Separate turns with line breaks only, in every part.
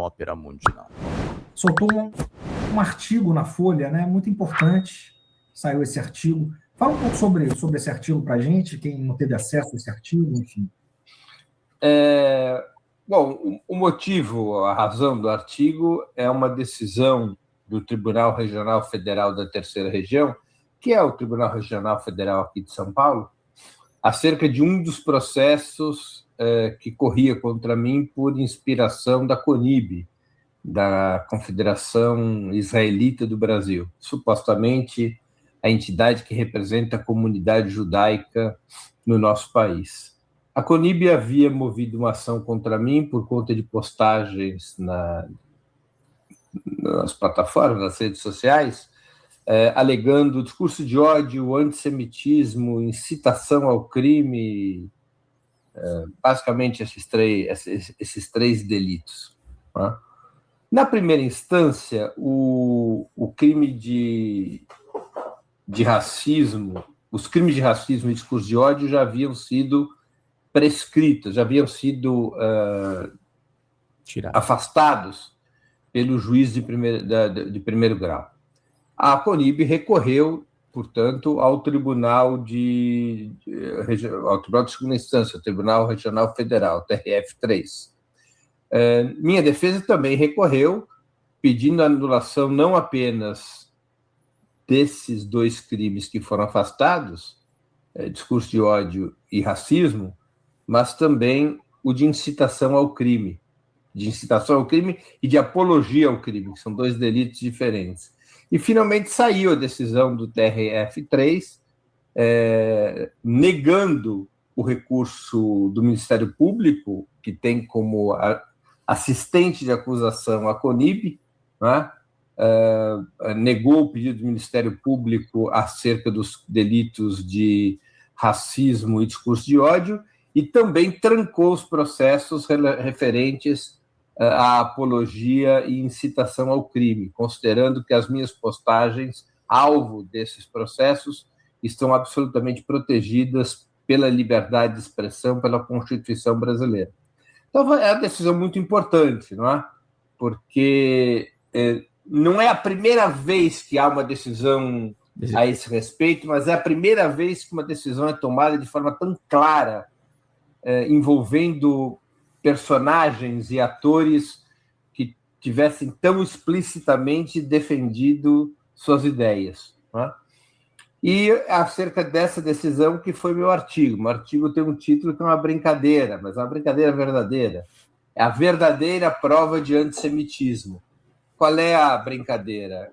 ópera mundi, não.
Soltou um artigo na Folha, né, muito importante, saiu esse artigo. Fala um pouco sobre esse artigo para a gente, quem não teve acesso a esse artigo, enfim.
Bom, o motivo, a razão do artigo é uma decisão do Tribunal Regional Federal da Terceira Região, que é o Tribunal Regional Federal aqui de São Paulo, acerca de um dos processos que corria contra mim por inspiração da CONIB, da Confederação Israelita do Brasil, supostamente a entidade que representa a comunidade judaica no nosso país. A CONIB havia movido uma ação contra mim por conta de postagens nas plataformas, nas redes sociais, alegando discurso de ódio, antissemitismo, incitação ao crime, basicamente esses três delitos. Né? Na primeira instância, o crime de racismo, os crimes de racismo e discurso de ódio já haviam sido prescritos, já haviam sido afastados pelo juiz de primeiro grau. A CONIB recorreu, portanto, ao Tribunal de Segunda Instância, o Tribunal Regional Federal, TRF3. Minha defesa também recorreu, pedindo a anulação não apenas desses dois crimes que foram afastados, discurso de ódio e racismo, mas também o de incitação ao crime, e de apologia ao crime, que são dois delitos diferentes. E, finalmente, saiu a decisão do TRF3, negando o recurso do Ministério Público, que tem como assistente de acusação a CONIB, né? Negou o pedido do Ministério Público acerca dos delitos de racismo e discurso de ódio, e também trancou os processos referentes à apologia e incitação ao crime, considerando que as minhas postagens, alvo desses processos, estão absolutamente protegidas pela liberdade de expressão, pela Constituição brasileira. Então, é uma decisão muito importante, não é? Porque não é a primeira vez que há uma decisão a esse respeito, mas é a primeira vez que uma decisão é tomada de forma tão clara, envolvendo personagens e atores que tivessem tão explicitamente defendido suas ideias. Né? E acerca dessa decisão que foi meu artigo. Meu artigo tem um título que é uma brincadeira, mas é uma brincadeira verdadeira. É a verdadeira prova de antissemitismo. Qual é a brincadeira?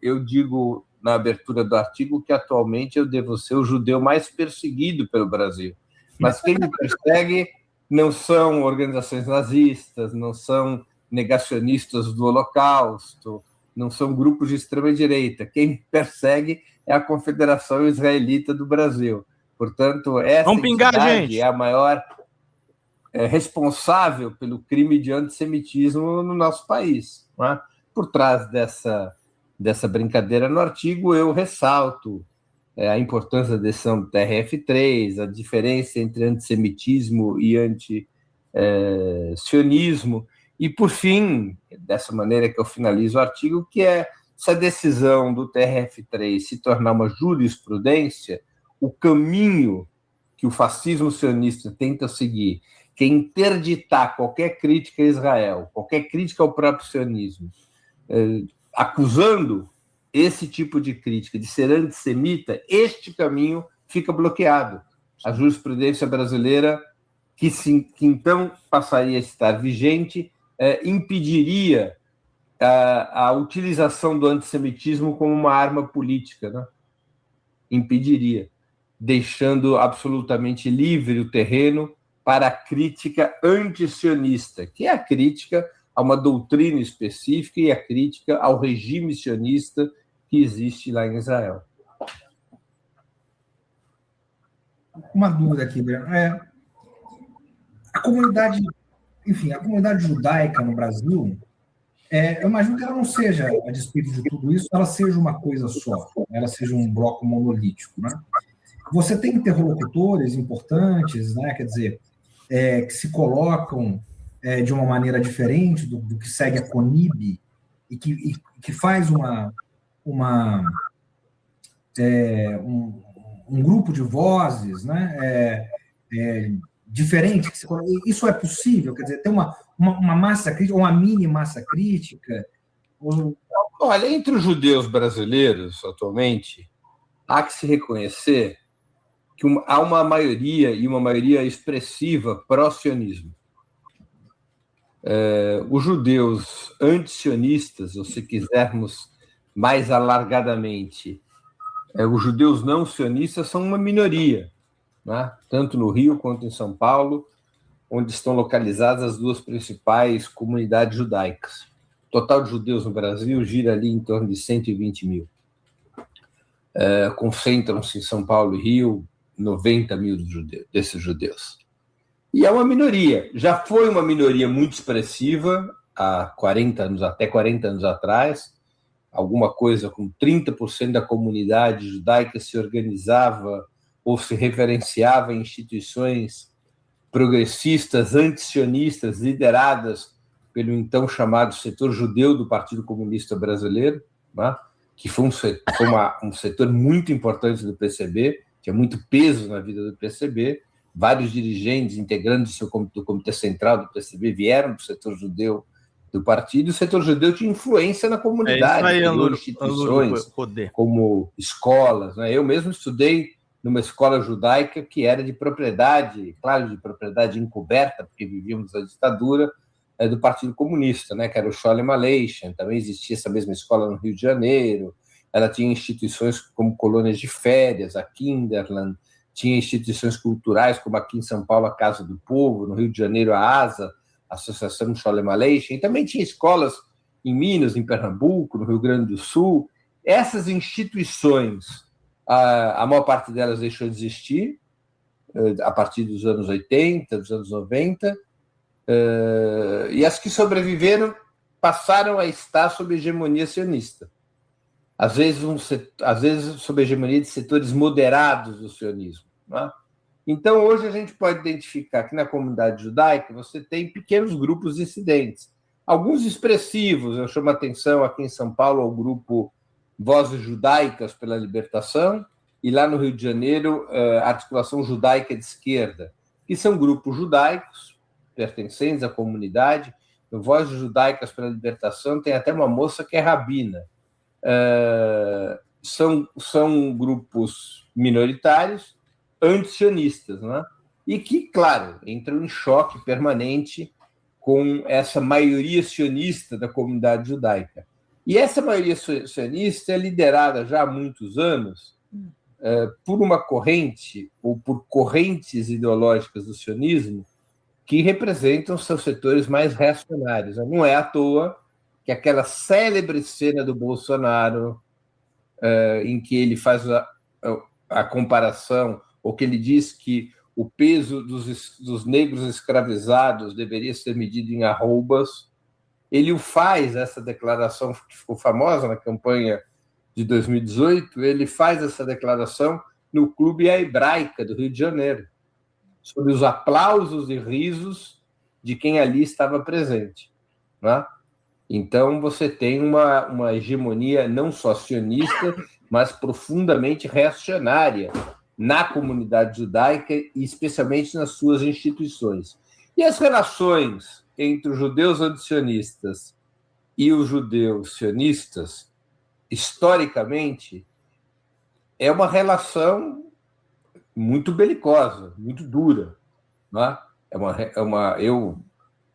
Eu digo na abertura do artigo que atualmente eu devo ser o judeu mais perseguido pelo Brasil. Mas quem me persegue não são organizações nazistas, não são negacionistas do Holocausto, não são grupos de extrema-direita. Quem me persegue é a Confederação Israelita do Brasil. Portanto, essa entidade é a maior responsável pelo crime de antissemitismo no nosso país. Não é? Por trás dessa brincadeira no artigo, eu ressalto a importância da decisão do TRF3, a diferença entre antissemitismo e anti-sionismo, e, por fim, dessa maneira que eu finalizo o artigo, que é essa decisão do TRF3 se tornar uma jurisprudência, o caminho que o fascismo sionista tenta seguir, que é interditar qualquer crítica a Israel, qualquer crítica ao próprio sionismo, acusando esse tipo de crítica de ser antissemita, este caminho fica bloqueado. A jurisprudência brasileira, que então passaria a estar vigente, impediria a utilização do antissemitismo como uma arma política, né? Impediria, deixando absolutamente livre o terreno para a crítica antisionista, que é a crítica a uma doutrina específica e a crítica ao regime sionista que existe lá em Israel.
Uma dúvida aqui, Breno. A comunidade judaica no Brasil, eu imagino que ela não seja, a despeito de tudo isso, ela seja uma coisa só, ela seja um bloco monolítico, né? Você tem interlocutores importantes, né? Quer dizer, que se colocam de uma maneira diferente do que segue a CONIB e que faz um grupo de vozes, né, diferente. Isso é possível? Quer dizer, ter uma massa crítica, uma mini massa crítica?
Olha, entre os judeus brasileiros, atualmente, há que se reconhecer que há uma maioria, e uma maioria expressiva, pró-sionismo. Os judeus anti-sionistas, ou se quisermos mais alargadamente, os judeus não sionistas são uma minoria, né? Tanto no Rio quanto em São Paulo, onde estão localizadas as duas principais comunidades judaicas. O total de judeus no Brasil gira ali em torno de 120 mil. Concentram-se em São Paulo e Rio 90 mil desses judeus. E é uma minoria. Já foi uma minoria muito expressiva há 40 anos, até 40 anos atrás. Alguma coisa com 30% da comunidade judaica se organizava ou se referenciava em instituições progressistas, antisionistas, lideradas pelo então chamado setor judeu do Partido Comunista Brasileiro, né? Que foi um setor muito importante do PCB, tinha muito peso na vida do PCB. Vários dirigentes, integrantes do Comitê Central do PCB, vieram do setor judeu do partido. O setor judeu tinha influência na comunidade, criou instituições como escolas, né? Eu mesmo estudei numa escola judaica que era de propriedade, claro, de propriedade encoberta, porque vivíamos a ditadura do Partido Comunista, né? Que era o Sholem Aleichem. Também existia essa mesma escola no Rio de Janeiro. Ela tinha instituições como colônias de férias, a Kinderland, tinha instituições culturais, como aqui em São Paulo, a Casa do Povo, no Rio de Janeiro, a ASA, a Associação Sholem Aleichem, e também tinha escolas em Minas, em Pernambuco, no Rio Grande do Sul. Essas instituições, a maior parte delas deixou de existir a partir dos anos 80, dos anos 90, e as que sobreviveram passaram a estar sob hegemonia sionista. Às vezes sob hegemonia de setores moderados do sionismo, né? Então, hoje a gente pode identificar que na comunidade judaica você tem pequenos grupos dissidentes, alguns expressivos. Eu chamo a atenção aqui em São Paulo ao grupo Vozes Judaicas pela Libertação, e lá no Rio de Janeiro, a Articulação Judaica de Esquerda, que são grupos judaicos pertencentes à comunidade. No Vozes Judaicas pela Libertação tem até uma moça que é rabina. São grupos minoritários, antisionistas, né? E que, claro, entram em choque permanente com essa maioria sionista da comunidade judaica. E essa maioria sionista é liderada já há muitos anos por uma corrente, ou por correntes ideológicas do sionismo, que representam seus setores mais reacionários. Não é à toa que aquela célebre cena do Bolsonaro, em que ele faz a comparação, ou que ele diz que o peso dos negros escravizados deveria ser medido em arrobas, ele faz essa declaração, que ficou famosa na campanha de 2018, ele faz essa declaração no Clube A Hebraica do Rio de Janeiro, sob os aplausos e risos de quem ali estava presente, né? Então, você tem uma hegemonia não só sionista, mas profundamente reacionária na comunidade judaica e especialmente nas suas instituições. E as relações entre os judeus antisionistas e os judeus sionistas, historicamente, é uma relação muito belicosa, muito dura, né? Eu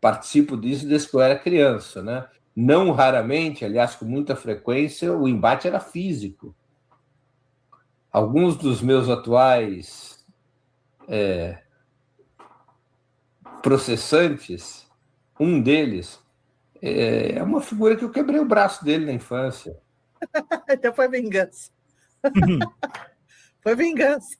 participo disso desde que eu era criança, né? Não raramente, aliás, com muita frequência, o embate era físico. Alguns dos meus atuais processantes, um deles é uma figura que eu quebrei o braço dele na infância.
Então foi vingança. Foi vingança.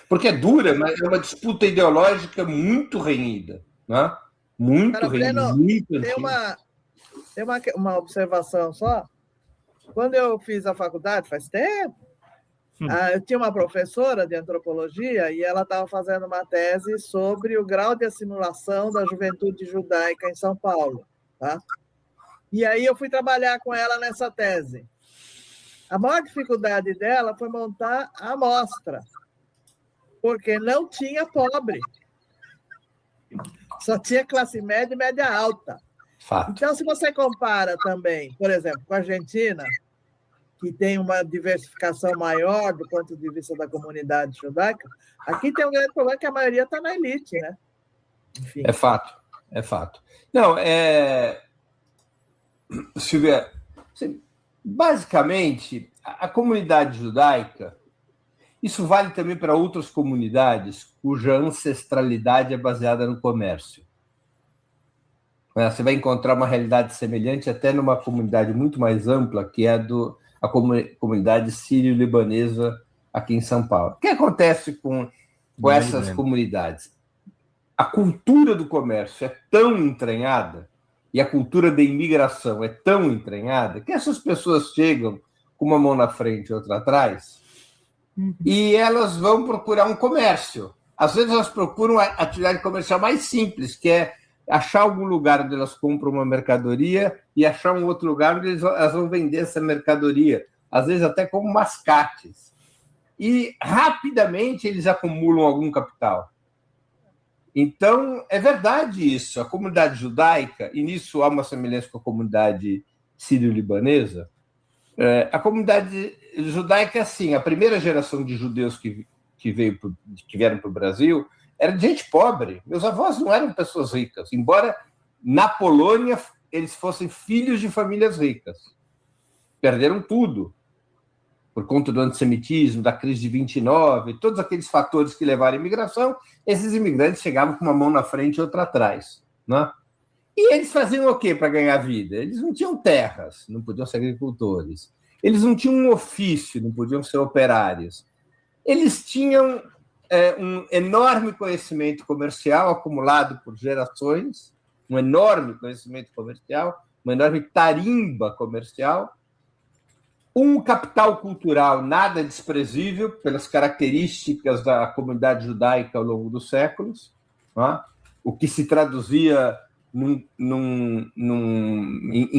Porque é dura, mas é uma disputa ideológica muito renhida, né? Muito renhida,
Breno,
muito
tem uma observação só. Quando eu fiz a faculdade, faz tempo, Eu tinha uma professora de antropologia e ela estava fazendo uma tese sobre o grau de assimilação da juventude judaica em São Paulo. Tá? E aí eu fui trabalhar com ela nessa tese. A maior dificuldade dela foi montar a amostra, porque não tinha pobre. Só tinha classe média e média alta.
Fato.
Então, se você compara também, por exemplo, com a Argentina, que tem uma diversificação maior do ponto de vista da comunidade judaica, aqui tem um grande problema que a maioria está na elite, né? Enfim.
É fato. Não, Silvia, basicamente, a comunidade judaica, isso vale também para outras comunidades cuja ancestralidade é baseada no comércio. Você vai encontrar uma realidade semelhante até numa comunidade muito mais ampla, que é a comunidade sírio-libanesa aqui em São Paulo. O que acontece com essas comunidades? A cultura do comércio é tão entranhada e a cultura da imigração é tão entranhada que essas pessoas chegam com uma mão na frente e outra atrás e elas vão procurar um comércio. Às vezes elas procuram a atividade comercial mais simples, que é achar algum lugar onde elas compram uma mercadoria e achar um outro lugar onde elas vão vender essa mercadoria, às vezes até como mascates. E rapidamente eles acumulam algum capital. Então, é verdade isso. A comunidade judaica, e nisso há uma semelhança com a comunidade sírio-libanesa, a comunidade judaica é assim, a primeira geração de judeus que vieram para o Brasil era de gente pobre. Meus avós não eram pessoas ricas, embora na Polônia eles fossem filhos de famílias ricas. Perderam tudo por conta do antissemitismo, da crise de 29, todos aqueles fatores que levaram à imigração. Esses imigrantes chegavam com uma mão na frente e outra atrás, né? E eles faziam o quê para ganhar vida? Eles não tinham terras, não podiam ser agricultores. Eles não tinham um ofício, não podiam ser operários. Eles tinham um enorme conhecimento comercial acumulado por gerações, um enorme conhecimento comercial, uma enorme tarimba comercial, um capital cultural nada desprezível pelas características da comunidade judaica ao longo dos séculos, né? O que se traduzia em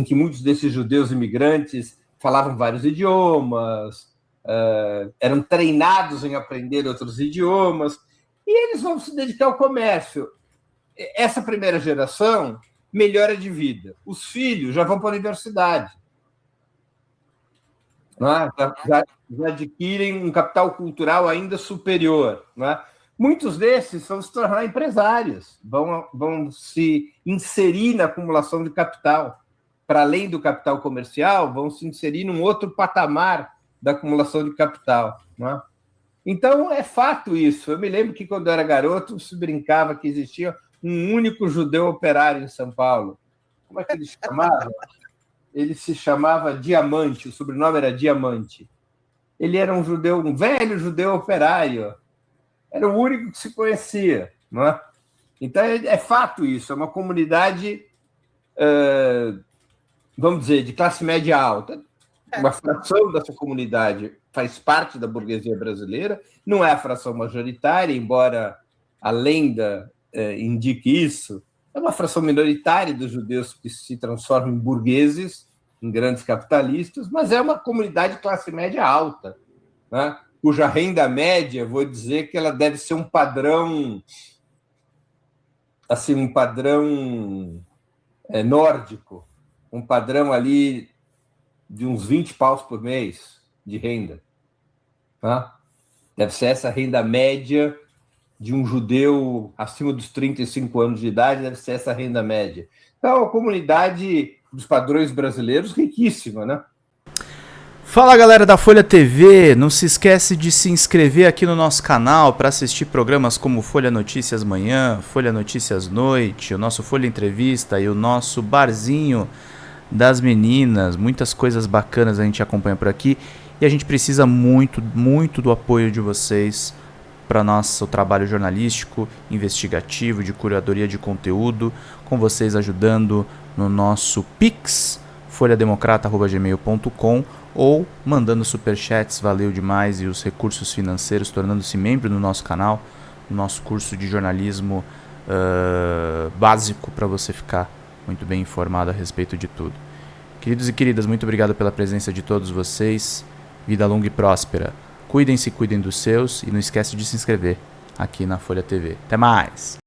que muitos desses judeus imigrantes falavam vários idiomas, eram treinados em aprender outros idiomas, e eles vão se dedicar ao comércio. Essa primeira geração melhora de vida. Os filhos já vão para a universidade. Já adquirem um capital cultural ainda superior. Muitos desses vão se tornar empresários, vão se inserir na acumulação de capital. Para além do capital comercial, vão se inserir num outro patamar da acumulação de capital. Então, é fato isso. Eu me lembro que, quando eu era garoto, se brincava que existia um único judeu operário em São Paulo. Como é que ele chamava? Ele se chamava Diamante, o sobrenome era Diamante. Ele era um velho judeu operário. Era o único que se conhecia. Então, é fato isso. É uma comunidade, vamos dizer, de classe média alta. Uma fração dessa comunidade faz parte da burguesia brasileira, não é a fração majoritária, embora a lenda indique isso. É uma fração minoritária dos judeus que se transformam em burgueses, em grandes capitalistas, mas é uma comunidade de classe média alta, cuja renda média, vou dizer que ela deve ser um padrão, assim, um padrão nórdico, um padrão ali de uns 20 paus por mês de renda. Deve ser essa renda média de um judeu acima dos 35 anos de idade, deve ser essa renda média. Então, é uma comunidade dos padrões brasileiros riquíssima, né?
Fala, galera da Folha TV, não se esquece de se inscrever aqui no nosso canal para assistir programas como Folha Notícias Manhã, Folha Notícias Noite, o nosso Folha Entrevista e o nosso Barzinho das Meninas. Muitas coisas bacanas a gente acompanha por aqui e a gente precisa muito, muito do apoio de vocês para nosso trabalho jornalístico, investigativo, de curadoria de conteúdo, com vocês ajudando no nosso Pix, folhademocrata@gmail.com, ou mandando superchats, valeu demais, e os recursos financeiros, tornando-se membro do nosso canal, no nosso curso de jornalismo básico, para você ficar muito bem informado a respeito de tudo. Queridos e queridas, muito obrigado pela presença de todos vocês. Vida longa e próspera. Cuidem-se, cuidem dos seus, e não esquece de se inscrever aqui na Folha TV. Até mais!